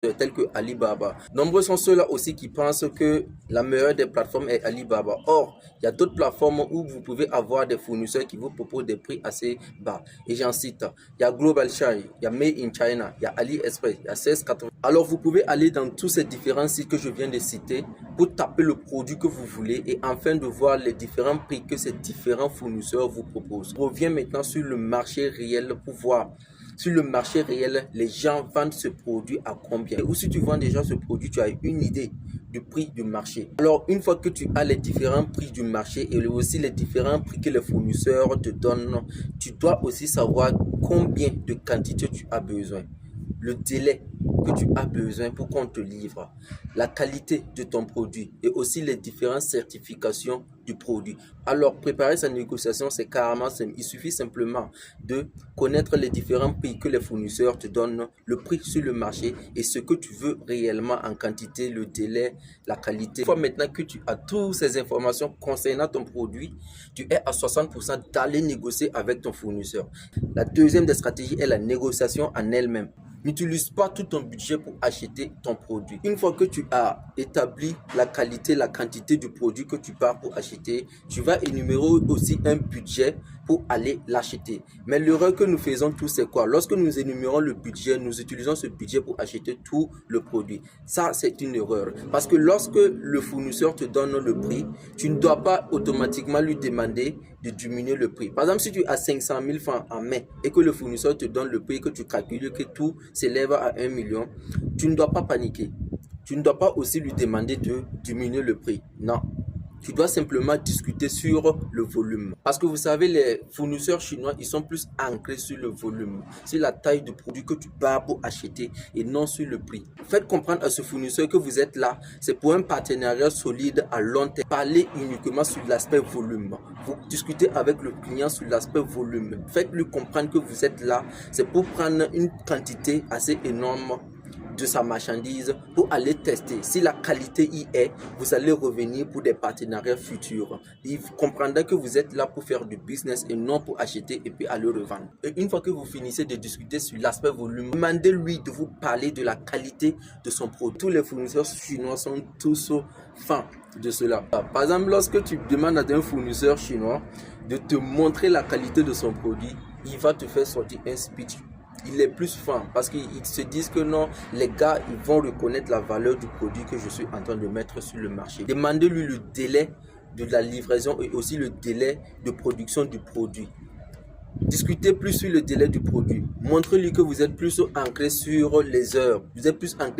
tels que Alibaba. Nombreux sont ceux-là aussi qui pensent que la meilleure des plateformes est Alibaba. Or, il y a d'autres plateformes où vous pouvez avoir des fournisseurs qui vous proposent des prix assez bas. Et j'en cite, il y a Global Shine, il y a Made in China, il y a AliExpress, il y a 1680. Alors, vous pouvez aller dans tous ces différents sites que je viens de citer pour taper le produit que vous voulez et enfin de voir les différents prix que ces différents fournisseurs vous proposent. Je reviens maintenant sur le marché réel pour voir sur le marché réel, les gens vendent ce produit à combien? Ou si tu vends déjà ce produit, tu as une idée du prix du marché. Alors, une fois que tu as les différents prix du marché et aussi les différents prix que les fournisseurs te donnent, tu dois aussi savoir combien de quantité tu as besoin, le délai que tu as besoin pour qu'on te livre, la qualité de ton produit et aussi les différentes certifications du produit. Alors, préparer sa négociation, c'est carrément simple. Il suffit simplement de connaître les différents prix que les fournisseurs te donnent, le prix sur le marché et ce que tu veux réellement en quantité, le délai, la qualité. Une fois maintenant que tu as toutes ces informations concernant ton produit, tu es à 60% d'aller négocier avec ton fournisseur. La deuxième des stratégies est la négociation en elle-même. N'utilise pas tout ton budget pour acheter ton produit. Une fois que tu as établi la qualité, la quantité du produit que tu pars pour acheter, tu vas énumérer aussi un budget pour aller l'acheter. Mais l'erreur que nous faisons tous, c'est quoi? Lorsque nous énumérons le budget, nous utilisons ce budget pour acheter tout le produit. Ça, c'est une erreur. Parce que lorsque le fournisseur te donne le prix, tu ne dois pas automatiquement lui demander de diminuer le prix. Par exemple, si tu as 500 000 francs en main et que le fournisseur te donne le prix, que tu calcules que tout s'élève à 1 million, tu ne dois pas paniquer. Tu ne dois pas aussi lui demander de diminuer le prix. Non. Tu dois simplement discuter sur le volume. Parce que vous savez, les fournisseurs chinois, ils sont plus ancrés sur le volume, sur la taille du produit que tu pars pour acheter et non sur le prix. Faites comprendre à ce fournisseur que vous êtes là, c'est pour un partenariat solide à long terme. Parlez uniquement sur l'aspect volume. Vous discutez avec le client sur l'aspect volume. Faites-lui comprendre que vous êtes là, c'est pour prendre une quantité assez énorme de sa marchandise pour aller tester. Si la qualité y est, vous allez revenir pour des partenariats futurs. Il comprendra que vous êtes là pour faire du business et non pour acheter et puis aller revendre. Et une fois que vous finissez de discuter sur l'aspect volume, demandez-lui de vous parler de la qualité de son produit. Tous les fournisseurs chinois sont tous fans de cela. Par exemple, lorsque tu demandes à un fournisseur chinois de te montrer la qualité de son produit, il va te faire sortir un speech. Il est plus fin parce qu'ils se disent que non, les gars, ils vont reconnaître la valeur du produit que je suis en train de mettre sur le marché. Demandez-lui le délai de la livraison et aussi le délai de production du produit. Discutez plus sur le délai du produit. Montrez-lui que vous êtes plus ancré sur les heures. Vous êtes plus ancré